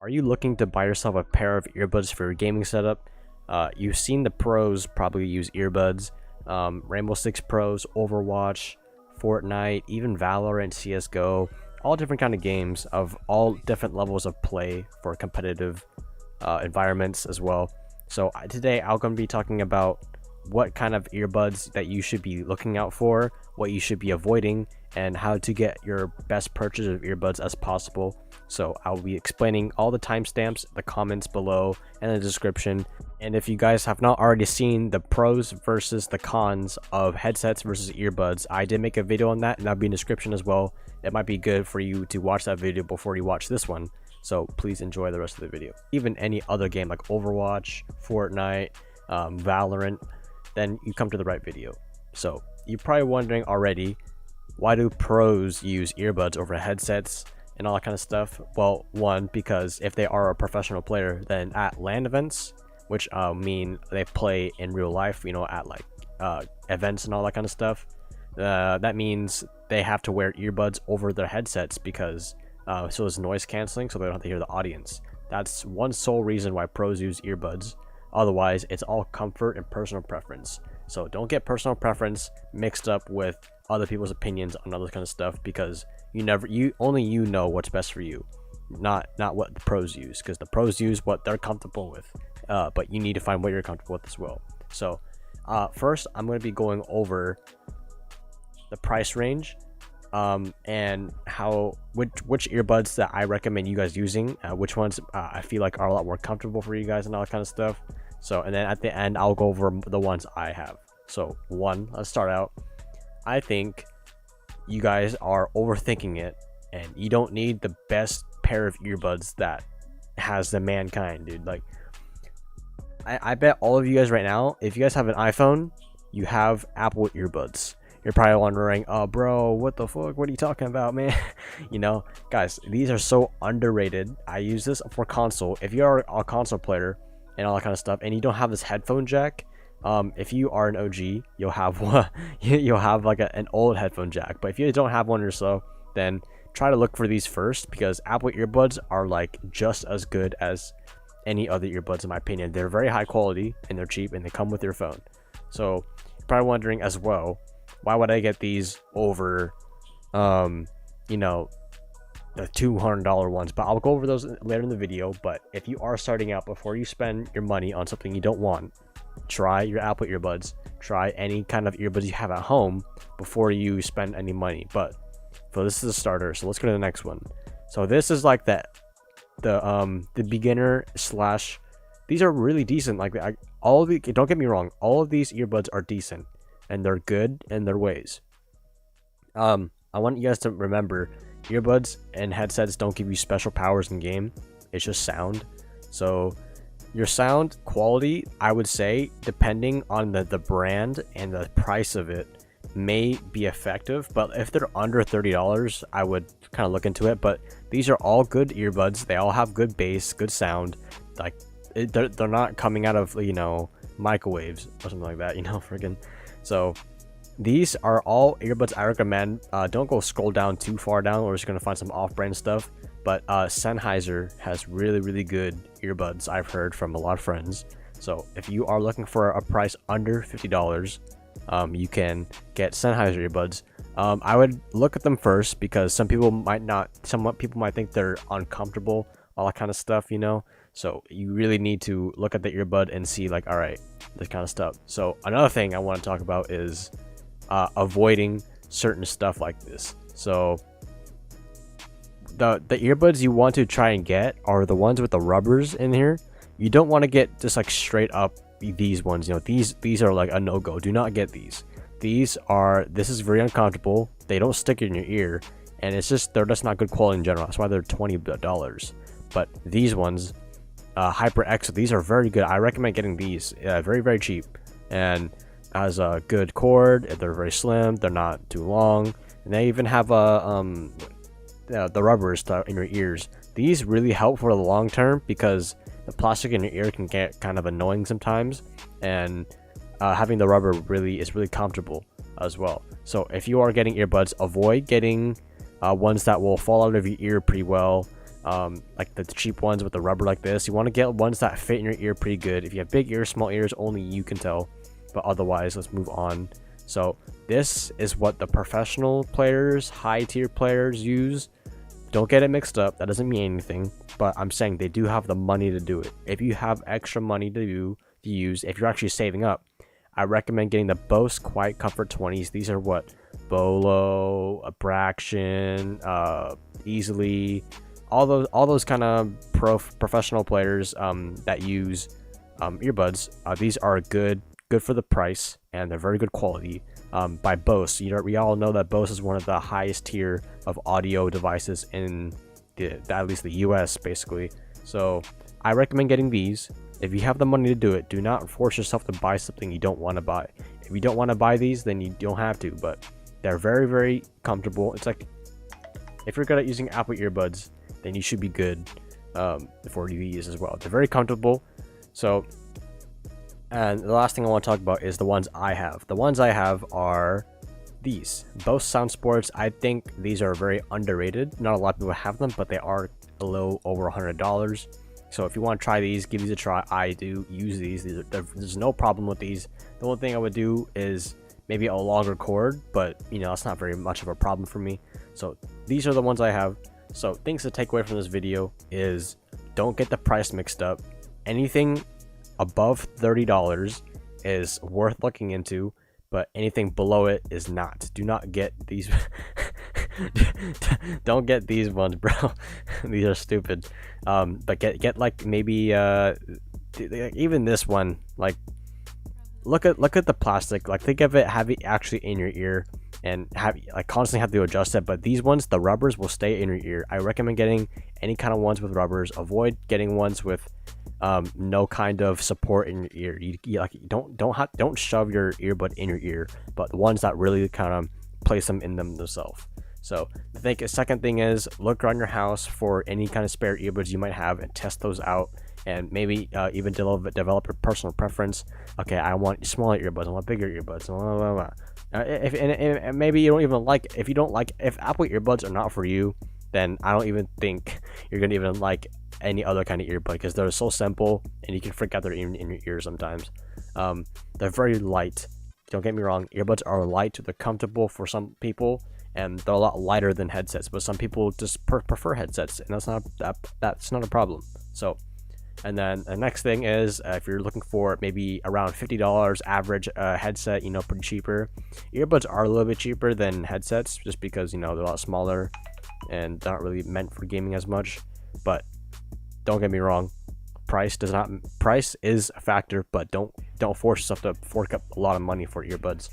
Are you looking to buy yourself a pair of earbuds for your gaming setup? You've seen the pros probably use earbuds. Rainbow Six Pros, Overwatch, Fortnite, even Valorant, CSGO, all different kind of games of all different levels of play for competitive environments as well. So today I'm going to be talking about what kind of earbuds that you should be looking out for, what you should be avoiding, and how to get your best purchase of earbuds as possible. So I'll be explaining all the timestamps, the comments below, and the description. And if you guys have not already seen the pros versus the cons of headsets versus earbuds, I did make a video on that, and that'll be in the description as well. It might be good for you to watch that video before you watch this one. So please enjoy the rest of the video. Even any other game like Overwatch, Fortnite, Valorant, then you come to the right video. So you're probably wondering already, why do pros use earbuds over headsets and all that kind of stuff? Well, one, because if they are a professional player, then at LAN events, which mean they play in real life, you know, at like events and all that kind of stuff, that means they have to wear earbuds over their headsets because so it's noise canceling, so they don't have to hear the audience. That's one sole reason why pros use earbuds. Otherwise, it's all comfort and personal preference. So don't get personal preference mixed up with other people's opinions on other kind of stuff, because only you know what's best for you, not what the pros use, because the pros use what they're comfortable with, but you need to find what you're comfortable with as well. So first, I'm going to be going over the price range, and which earbuds that I recommend you guys using, which ones I feel like are a lot more comfortable for you guys and all that kind of stuff. So, and then at the end, I'll go over the ones I have. So let's start out. I think you guys are overthinking it, and you don't need the best pair of earbuds that has the mankind, dude. Like, I bet all of you guys right now, if you guys have an iPhone, you have Apple earbuds. You're probably wondering, oh bro, what the fuck, what are you talking about, man? You know, guys, these are so underrated. I use this for console. If you are a console player and all that kind of stuff, and you don't have this headphone jack, if you are an OG, you'll have one. You'll have like an old headphone jack. But if you don't have one yourself, then try to look for these first, because Apple earbuds are like just as good as any other earbuds in my opinion. They're very high quality and they're cheap and they come with your phone. So you're probably wondering as well, why would I get these over you know, the $200 ones? But I'll go over those later in the video. But if you are starting out, before you spend your money on something you don't want, try your Apple earbuds. Try any kind of earbuds you have at home before you spend any money. But so this is a starter, so let's go to the next one. So this is like the beginner slash, these are really decent. Like all of the, don't get me wrong, all of these earbuds are decent and they're good in their ways. I want you guys to remember, earbuds and headsets don't give you special powers in game. It's just sound. So your sound quality, I would say, depending on the brand and the price of it, may be effective. But if they're under $30, I would kind of look into it. But these are all good earbuds. They all have good bass, good sound. Like they're not coming out of, you know, microwaves or something like that, you know, friggin'. So these are all earbuds I recommend. Don't go scroll down too far down, or just gonna find some off-brand stuff. But Sennheiser has really good earbuds, I've heard from a lot of friends. So if you are looking for a price under $50, you can get Sennheiser earbuds. I would look at them first, because some people might think they're uncomfortable, all that kind of stuff, you know. So you really need to look at the earbud and see, like, all right, this kind of stuff. So another thing I want to talk about is avoiding certain stuff like this. So the earbuds you want to try and get are the ones with the rubbers in here. You don't want to get just like straight up these ones, you know. These are like a no-go. Do not get these. This is very uncomfortable. They don't stick in your ear, and they're just not good quality in general. That's why they're $20. But these ones, HyperX, these are very good. I recommend getting these. Very cheap, and has a good cord. They're very slim. They're not too long, and they even have the rubbers in your ears. These really help for the long term, because the plastic in your ear can get kind of annoying sometimes, and having the rubber is really comfortable as well. So if you are getting earbuds, avoid getting ones that will fall out of your ear pretty well. like the cheap ones with the rubber like this. You want to get ones that fit in your ear pretty good. If you have big ears, small ears, only you can tell. But otherwise, let's move on. So this is what the professional players, high tier players use. Don't get it mixed up. That doesn't mean anything. But I'm saying they do have the money to do it. If you have extra money to use, if you're actually saving up, I recommend getting the Bose Quiet Comfort 20s. These are what Bolo, Abraxon, Easily, all those kind of professional players that use earbuds. These are good for the price, and they're very good quality. By Bose. We all know that Bose is one of the highest tier of audio devices in at least the US, basically. So I recommend getting these. If you have the money to do it, do not force yourself to buy something you don't want to buy. If you don't want to buy these, then you don't have to, but they're very, very comfortable. It's like, if you're good at using Apple earbuds, then you should be good for these as well. They're very comfortable. So, and the last thing I want to talk about is the ones I have. The ones I have are these Bose Sound Sports. I think these are very underrated. Not a lot of people have them, but they are a little over $100. So if you want to try these, give these a try. I do use these. There's no problem with these. The only thing I would do is maybe a longer cord, but that's not very much of a problem for me. So these are the ones I have. So things to take away from this video is, don't get the price mixed up. Anything above $30 is worth looking into, but anything below it is not. Do not get these. Don't get these ones, bro. These are stupid. But get like maybe even this one. Like, look at the plastic. Like, think of it having actually in your ear, and constantly have to adjust it. But these ones, the rubbers will stay in your ear. I recommend getting any kind of ones with rubbers. Avoid getting ones with no kind of support in your ear. Don't shove your earbud in your ear, but the ones that really kind of place them in them themselves. So I think a second thing is, look around your house for any kind of spare earbuds you might have and test those out, and maybe even develop a personal preference. Okay, I want smaller earbuds, I want bigger earbuds, blah, blah, blah. And maybe you don't even like, if Apple earbuds are not for you, then I don't even think you're gonna even like any other kind of earbud, because they're so simple and you can freak out they're in your ear sometimes. They're very light. Don't get me wrong, earbuds are light, they're comfortable for some people, and they're a lot lighter than headsets, but some people just prefer headsets, and that's not a problem. So, and then the next thing is, if you're looking for maybe around $50 average headset, pretty cheaper. Earbuds are a little bit cheaper than headsets, just because they're a lot smaller and they're not really meant for gaming as much. But don't get me wrong, price is a factor, but don't force yourself to fork up a lot of money for earbuds.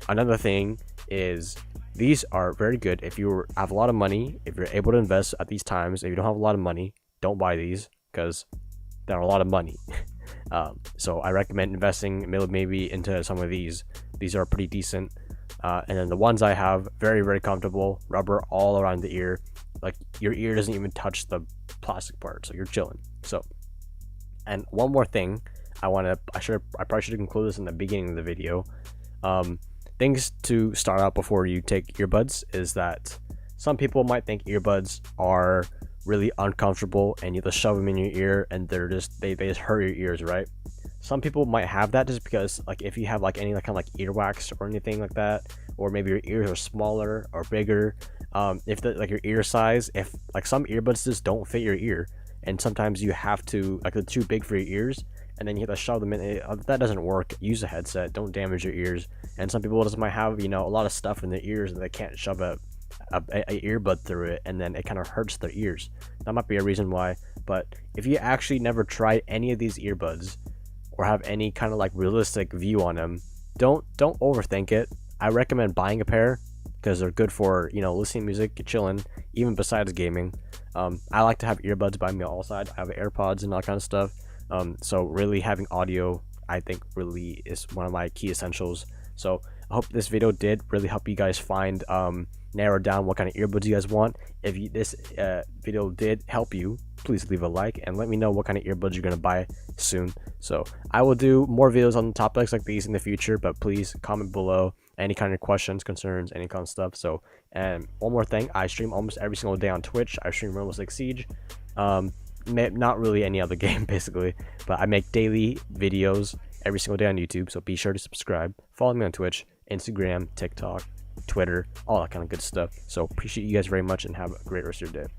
Another thing is, these are very good if you have a lot of money, if you're able to invest at these times. If you don't have a lot of money, don't buy these, because they're a lot of money. So I recommend investing maybe into some of these. These are pretty decent. And then the ones I have, very, very comfortable, rubber all around the ear. Like, your ear doesn't even touch the plastic part, so you're chilling. So, and one more thing, I probably should include this in the beginning of the video. Things to start out before you take earbuds is that some people might think earbuds are really uncomfortable and you just shove them in your ear and they just hurt your ears, right? Some people might have that just because, like, if you have like any kind of like earwax or anything like that, or maybe your ears are smaller or bigger, if your ear size, if like some earbuds just don't fit your ear, and sometimes you have to, like, they're too big for your ears, and then you have to shove them in. That doesn't work. Use a headset. Don't damage your ears. And some people just might have a lot of stuff in their ears and they can't shove a earbud through it, and then it kind of hurts their ears. That might be a reason why. But if you actually never tried any of these earbuds or have any kind of like realistic view on them, don't overthink it. I recommend buying a pair, because they're good for listening to music, chilling, even besides gaming. I like to have earbuds by me all side. I have AirPods and all that kind of stuff. So really having audio, I think, really is one of my key essentials. So I hope this video did really help you guys find, narrow down what kind of earbuds you guys want. If this video did help you, please leave a like and let me know what kind of earbuds you're going to buy soon. So I will do more videos on topics like these in the future, but please comment below any kind of questions, concerns, any kind of stuff. So, and one more thing, I stream almost every single day on Twitch. I stream Rainbow Six Siege. Not really any other game basically, but I make daily videos every single day on YouTube. So be sure to subscribe, follow me on Twitch, Instagram, TikTok, Twitter, all that kind of good stuff. So appreciate you guys very much and have a great rest of your day.